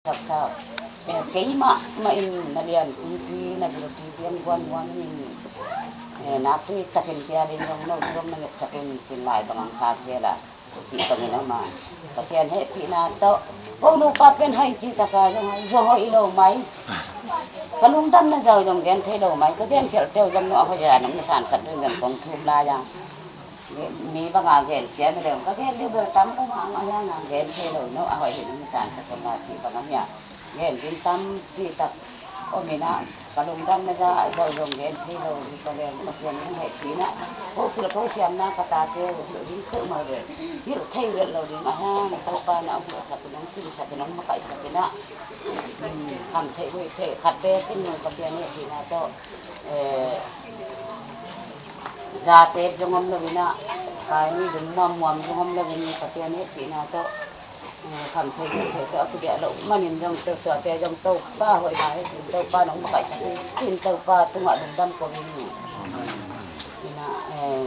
Sa kay ma in nalian TV nagro TV ang buwan in napi takin kaya din yung no nangit sa kun sinlay bangang kagsela si pangina ma pasian happy na to no papen hay chita ka yung ho ilo mai kalungdam na daw yung gen thelo mai ko den kel teo jam no ako ja nang nasan sa dun kong thumla yang mi banga gen sia na dem ka gen liber tam ko ma ya na gen thelo no ako hin nasan sa kama si banganya gen din tam si tak o mina kalungdam na daw yung gen thelo di ko den pasian ng happy na ko siam na katate di ko ma re di thay re lo di ma ha na to pa na ako sa kunong sin sa kunong makai sa kina ham thay we thay khat be tin no pasian ni di na to Zate jongom lo bina kani dumam muam jongom lo bini pasian ni pina to kham thai to aku dia lo manin jong to te jong to pa hoi mai to pa nong makai tin to pa tunga dum ko bini ina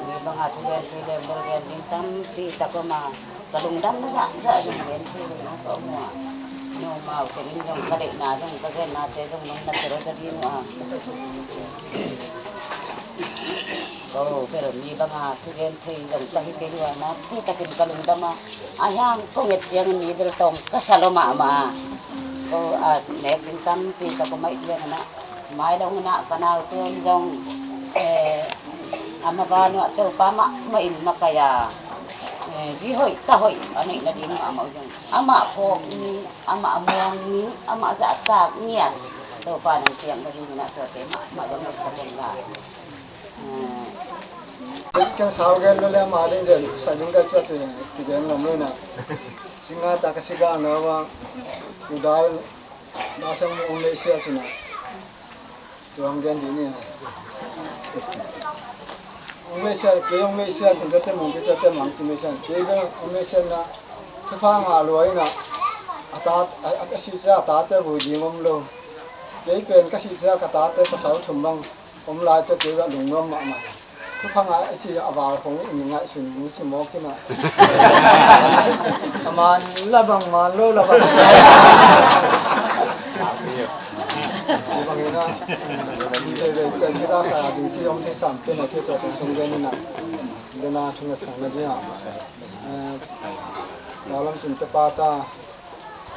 mi banga tugen tugen bergen tam ti takoma kalungdam na sa jong gen ti no ko mo no mau kenin jong kade na jong kagen na te jong nong na tero jadi no pero mi banga tugen thei jong tahi te wa na ti takin kalungdama ayang konget yang mi del tong kasaloma ma ko nek tam pi ka ko mai le na mai dong na kana tuon jong amagano to pama main makaya di hoi ka hoi ani na din ama jong ama ko ni ama amuang ni ama sa sa niya to pa nang siang na din na to te ma jong sa tenga Kan saugan lo le maling del sajung ka sa se tigen namlo na singa ta kasiga na wa udal nasam umle sia sina tuang gen di ni umle sia tunda te mong te te mang ti me sia ke ga umle sia na thapa nga loi na ata si sia ta te bu ji ngom lo ke pen ka si sia ka ta te pa sau thum bang lai te ke ga lung ngom maทุกครั้งไอ้ที่อาบาของยังไงสุนมุสมอขึ้นมาประมาณละบางมาโลละบางสิบางทีนะดีเลยแต่ที่เราสาดีที่องค์ที่สามเป็นอะไรที่จะเป็นสมเด็จนี่นะเดินมาทุ่งสังเลยเนี่ยเราลองสินตปาตา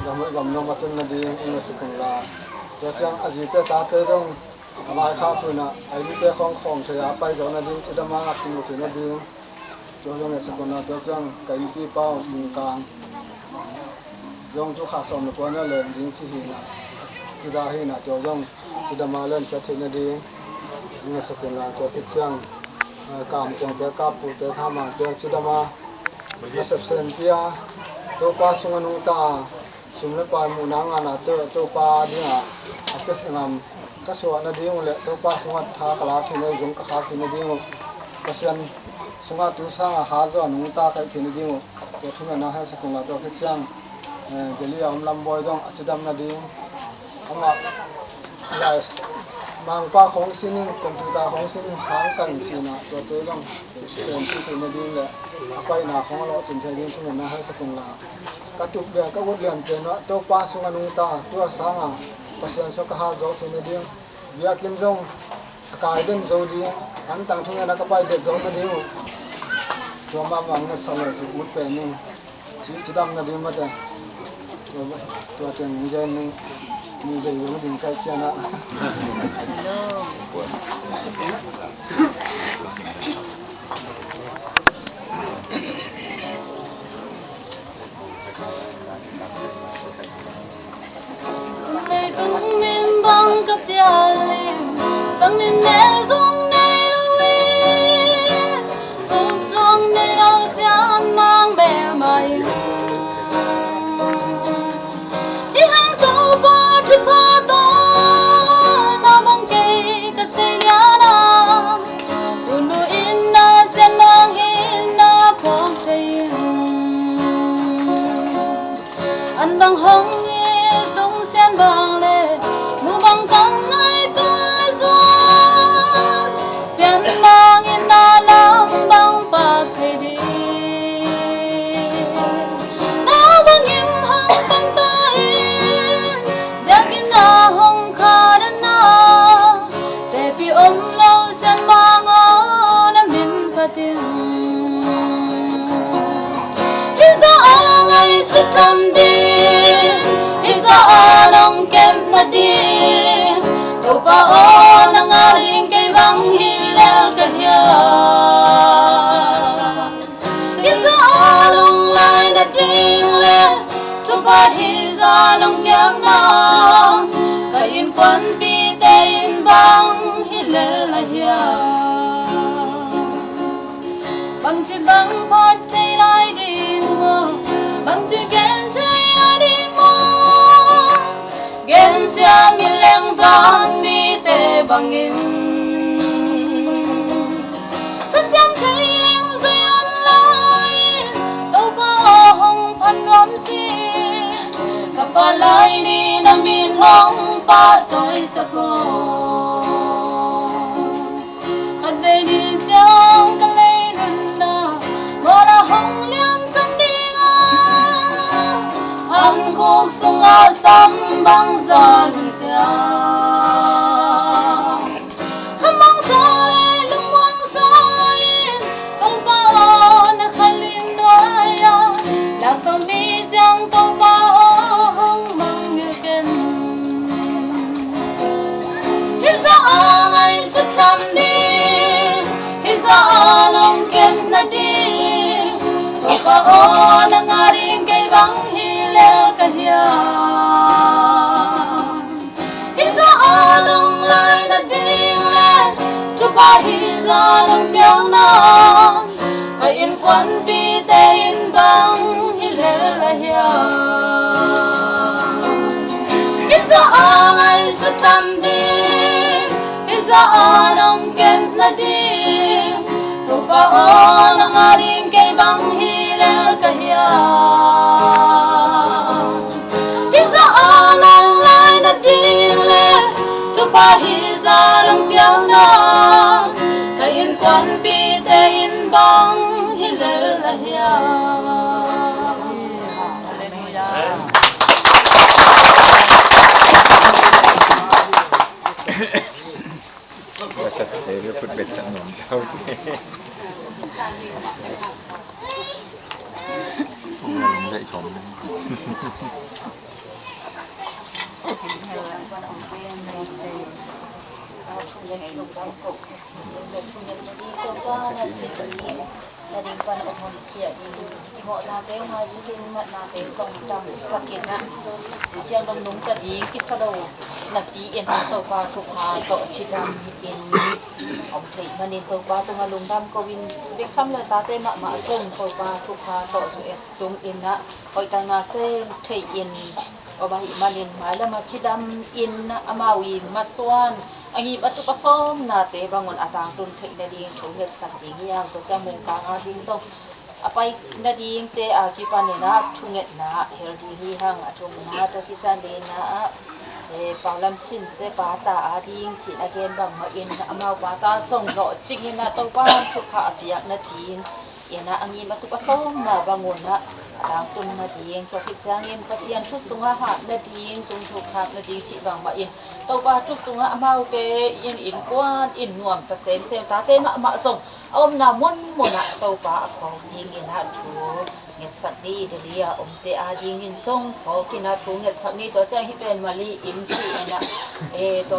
เราไม่กำลังมาทุ่งนาดีอินสุขุมลาเราจะอาศัยแต่ตาเตอต้องมาข้าวฟืนอ่ะไอ้ที่เจ้าของเสียไปจนนาดีจะมาอัดกินหมดถึงนาดีจนเนี่ยสกุลน่ะจะจังไก่ที่เป้ามุงกลางจงทุกข้าสมกวนนั่นเลยดิ้งที่หินอ่ะที่ได้หินอ่ะจงจะมาเล่นจะถึงนาดีเนี่ยสกุลน่ะจะติดเชียงกามจงเจ้ากับผู้เจ้าทำมาเจ้าจะมาเสพเสพเพียตัวปลาสุงนุตาสุนปลาหมูนางอ่ะนะตัวปลาเนี่ยอาจจะงามก็ส่วนนั้นดีหมดเลยตัวป้าสงัดทากลาที่นี่ยงกขาที่นี่ดีหมดก็เช่นสงัดตัวสร้างหาจวนนุ่งตาใครที่นี่ดีหมดตัวทุ่งนาให้สักคนละตัวพิจารเจลียมลำบอยจงอาจจะดำนาดีเอามาไล่บางป้าของสิ่งคอมพิวเตอร์ของสิ่งสร้างกันสิ่งน่ะตัวจงเส้นที่นี่ดีเลยไปหน้าของเราสินใจดีทุ่งนาให้สักคนละกระตุกเบียก็วัดเรียนเจนว่าตัวป้าสงัดนุ่งตาตัวสร้างpasien so ka zo tin ding bia kin zong ka den zo di an tang thung na ka pai de zo na diu to ma ma na sa le u pe ni chi dam na di ma ta to chen ni je ni je yu din kai cha na Tung min bang ka pialim tang min mel dong nei lo wi dong nei lo chan mang be mai di hang to ba thu pa to na bang ke ka se ya na unu in na chen mang in na phong thei an bang hong bang le mu bang kang ai ta zo isa anong kem na di tupaon ang aling kay bang hilal kahya isa anong lay na dingle tupad isa anong kem na kain kwan bitayin bang hilal lahya bang ti bang pat chay lai ding mo bang ti gen chay lai ding mo gen siang ileng bang di te bangin sa siang chay ileng sayon lai tau pa hong pan wam si kapalay ni namin hong patoy sa ko at bedi siang kalay nunda wala hong liang sandinga ang kuk sunga sambang zaling siya hamang sale lumang sain tong paon na kalim nuaya lakang bijang tong paon mangyaken isa angay sa tandin isa anong kem na din tupaon ang aring kay bang hilal kahya isa anong lay na dingle tupad isa anong biyang na kain kwan bitayin bang hilal lahya isa angay sa tandin isa anong kem na din tupaon ang aring kay bang hilal kahya isa anong lay na dingle tupad isa anong biyang na kain kwan bitayin bang hilal lahya Basta stereo put sa nung daw. Dạy chồng. Dading pa na umon siya imo natin majuhin mat natin kung tang sakit na diyan bang nung tadi kisalaw nag-iin to pa tukha to chidam in ông thầy manin to pa to ngalungdam ko win bekam la tate ma ma song to pa tukha to su es tung in na hoi tan ma se thầy in obahi manin mala ma chidam in amawi maswan angi batu pasom nate bangun atang tun thei na ding thunget sakti yang to jamung ka nga ding so apai na ding te a ki panena thunget na healthy hi hang atung na to kisan de na e paulam chin te pa ta a ding chi again bang ma in amau pa ta song ro ching na to pa thukha apiak na tin ina angi batu pasom na bangun na atang tun na ding to kisan in pasian thu sunga ha na ding sung thukha na ding chi bang ma in tàu ba chút xuống amau ke in quan in nuam sa sem ta te ma song om na mon tàu ba ko ding in ha thu nget sak ni de lia te a ding in song ko kina thu nget sak ni to cha hi pen mali in chi na e to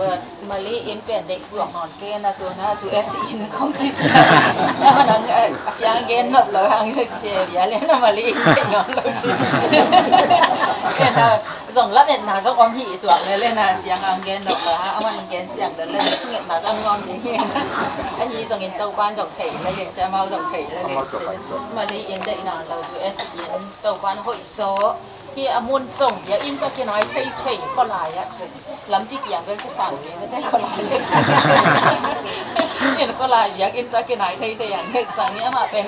mali in pen de ku ngon ke na to na su es in không chi na ma nang yang gen no lo hang che ya le na mali in ke ngon lo ke na dòng lát này là các con thị tưởng này lên là tiếng ăn gen độc là ông ăn gen xiang đến lên nghe là ăn ngon thì nghe anh gì dòng tàu ban dòng thủy là liền xe mau dòng thủy là liền mà đi yên đây nào là US yên tàu ban hội số khi muôn sông ya in ta kia nói thầy có lại á lắm tí kiang cái sản thì nó thấy có lại yên có lại việc in ta kia nói thầyอย่างcái sản nghĩa mà bên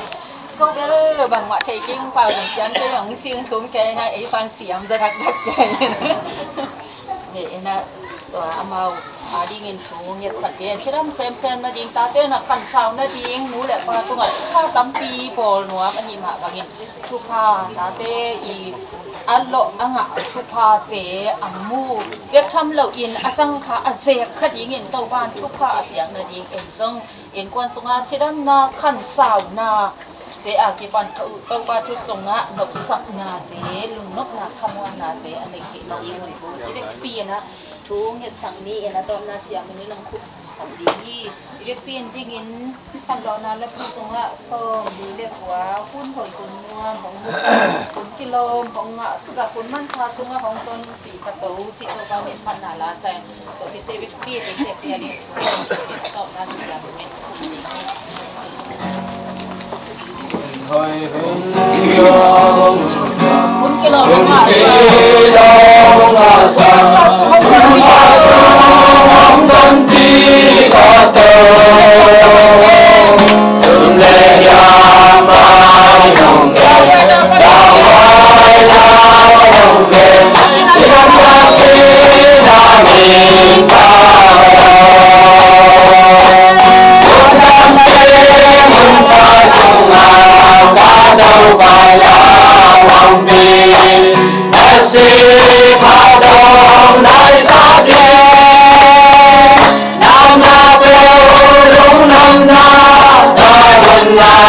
cô bé rồi bằng ngoại thầy kinh vào dòng chán cái dòng xiên xuống cái này ấy sang xiêm ra đặc cái để naตัวเอาดีเงินสูงเนี่ยสักเดือนเชื่อมเซมมาดิ้งตาเต้นขันเสานะดิ้งหนูแหละปลาตัวไหนข้าตั้มปีโผล่หนัวอันนี้มาบางอย่างทุกข้าตาเต้อีอันโลอังอ่ะทุกข้าเตะอังมูเรียกทำเหล่าอินอสังขาอเสกขดิ้งเงินตัวบ้านทุกข้าอย่างนะดิ้งเอ็นซงเอ็นกวนสงอาเชื่อมนาขันเสานา te aki pan kau ba chu songa nok sak na te lung nok na khamwa na te ane ki no i mun bu ire pi na thu nge sang ni na tom na siam ni lang khu sam di ire pi jing in tham lo na la pu songa som di le kwa kun thoi kun nuam hong kun kilom hong suka kun man tha songa hong ton pi ka to chi to ba ni pan na la sai to ti te pi te te pi ni tom na siam ni Hãy subscribe cho kênh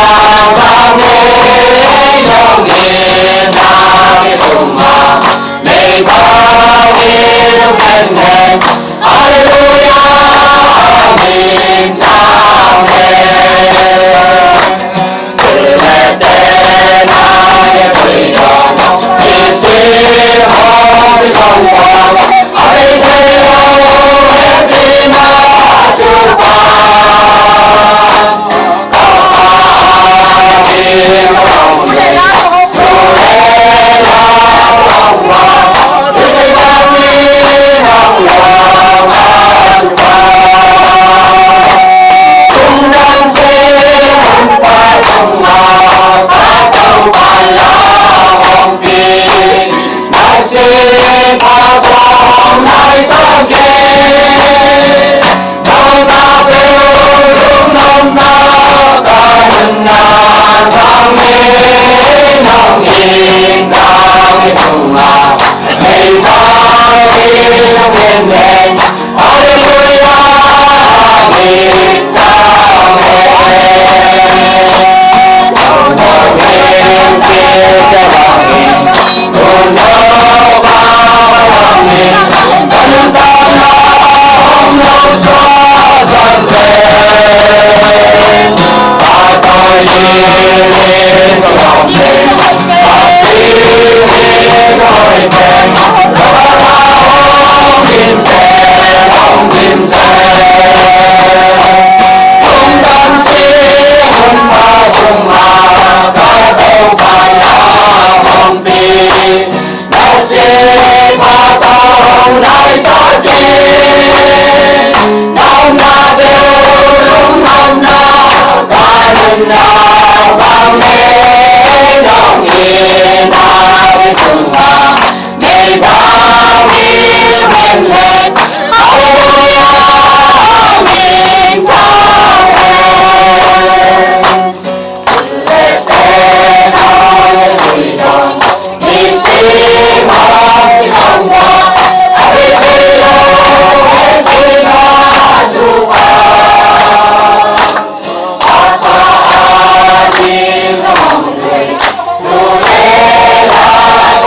Ghiền Mì Gõ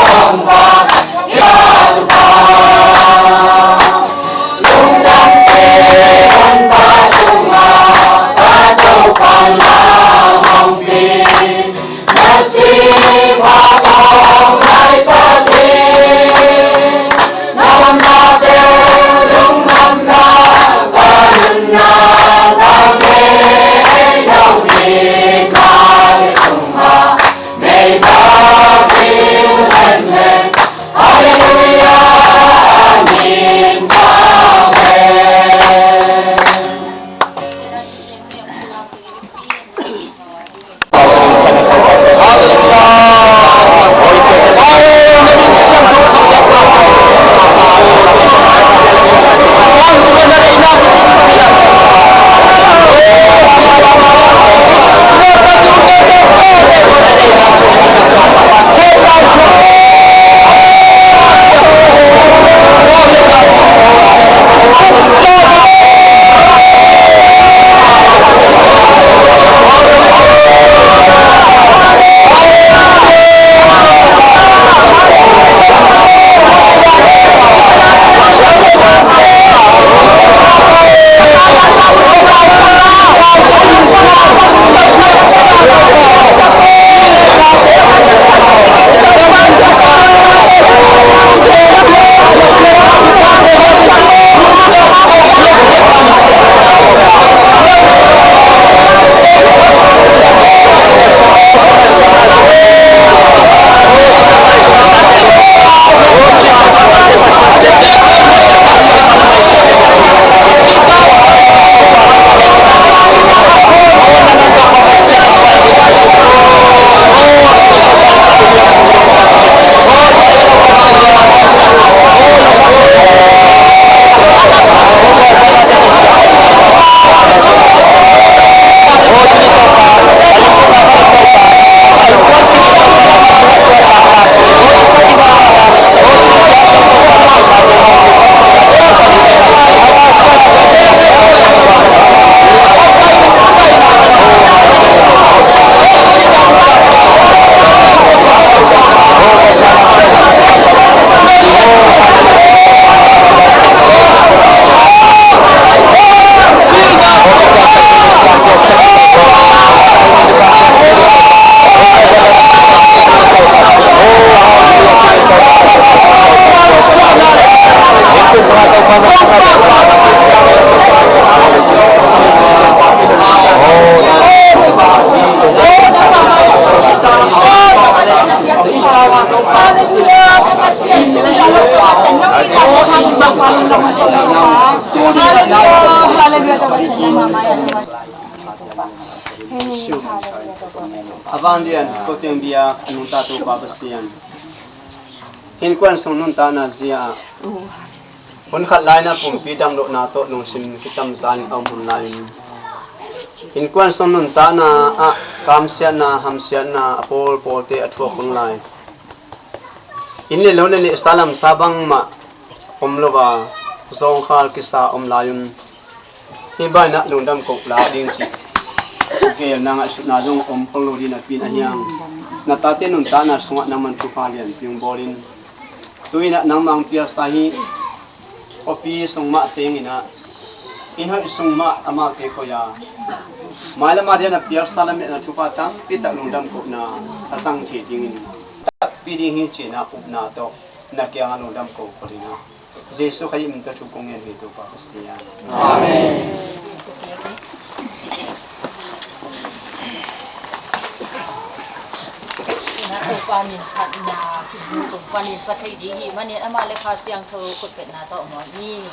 để không bỏ Abandian kotem biya nunta tu babastian. Hinkwan sung nunta na zia. Pun khat lai na pum pidam lo na to nung sim kitam zan kam hun lain. Hinkwan sung nunta na a kamsian na hamsian na apol polte atwa kun lai. Inni lo ni salam sabang ma omlo ba zong khal kisa layun. Hibai na lundam kok la ding si. Okay, nang na dong ompong di na pinanyang. Natate nun na sungat naman tupalian yung bolin. Tuwi na nang mang piyastahi opi sung ma tingina. Inha sung ma ama ke koya. Mala madia na piyasta lamit na tupatang pita lundam ko na asang tidingin. Tak piding hi na upna to na kaya lundam ko korina. Jesu kayo minta tukong yan dito pa pastiyan. Amen. Panin hatna kung panin patay dihi manin amale khasiang tho kutpet na to mo ni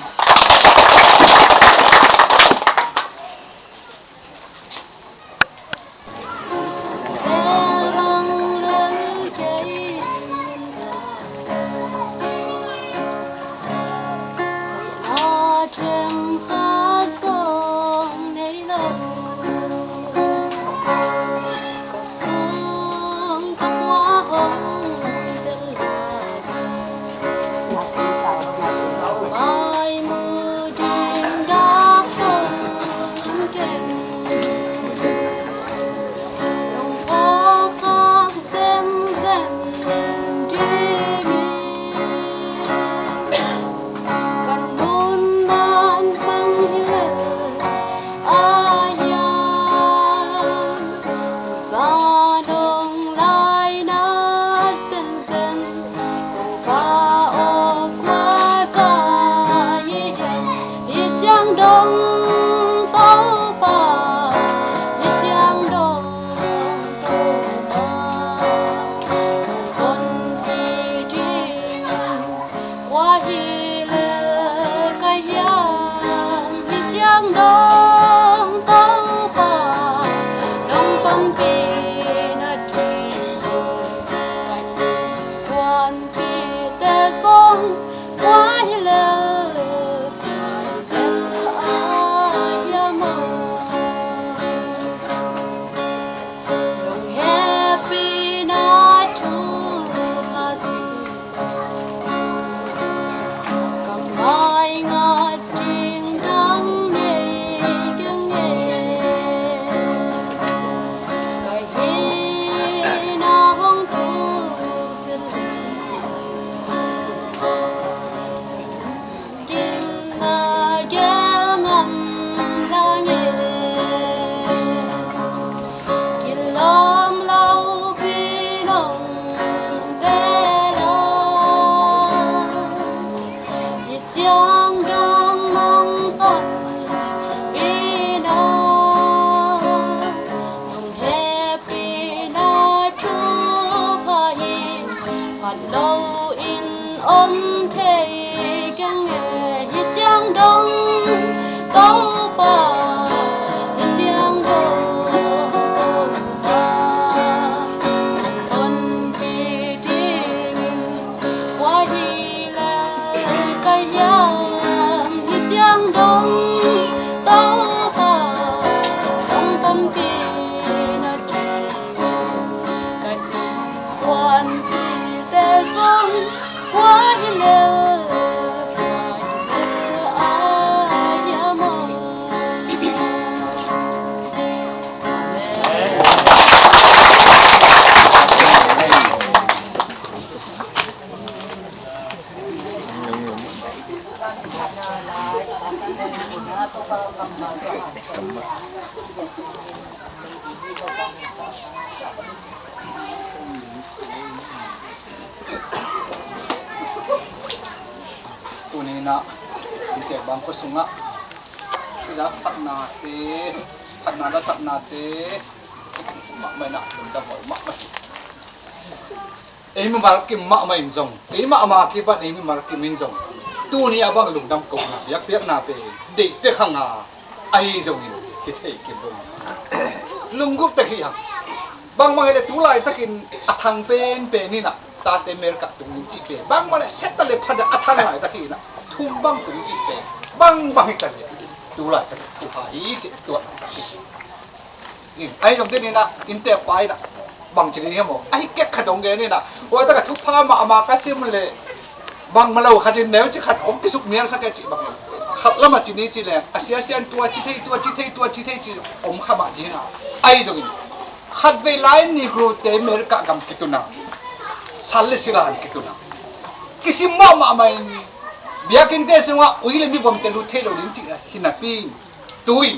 Unina, hindi bangko sunga. Sila saknate, kanada saknate. Mak may na, bunda mo, mak may. Eh mo maraki mak may injong. Eh mak maki pa eh mo maraki minjong. tu ni abang lung dam ko na yak piak na pe de te khanga ai jong in ki thei ki bum lung gup ta khi ha bang mang le tu lai takin athang pen pe ni na ta te mer ka tu ni chi pe bang ma le set ta le phada athang lai ta khi na thum bang tu chi pe bang bang ta le tu lai ta tu ha i ki tu ai jong te ni na in te pai na bang chi ni mo ai kek khadong ge ni na wa ta ka thu pha ma ka sim le bangมาเราขัดเนื้อจะขัดผมกิสุกเมียสักแค่จีบางขับแล้วมาจีนี้จีเลยอาเซียนตัวจีเทตัวจีจีผมขับมาจีน่ะไอ้ตรงนี้ขัดเวลานี่กรูเตเมริกากำกิตุนาสัลเลสิลานกิตุนากิสิมาไม่เบียกินเตสังว่าอุ้ยเลยมีผมเตลุเทโลลินจีหินาปีนตุย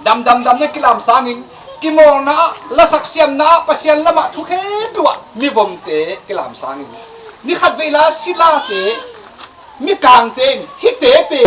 ดำเนี่ยกิลามสางินกิมองนะละสักเสียมนะปัสเซียนละมาทุกแค่ตัวมีผมเตกิลามสางินนี่ขัดเวลาสิลาเตมีกลางเตงฮิเตเป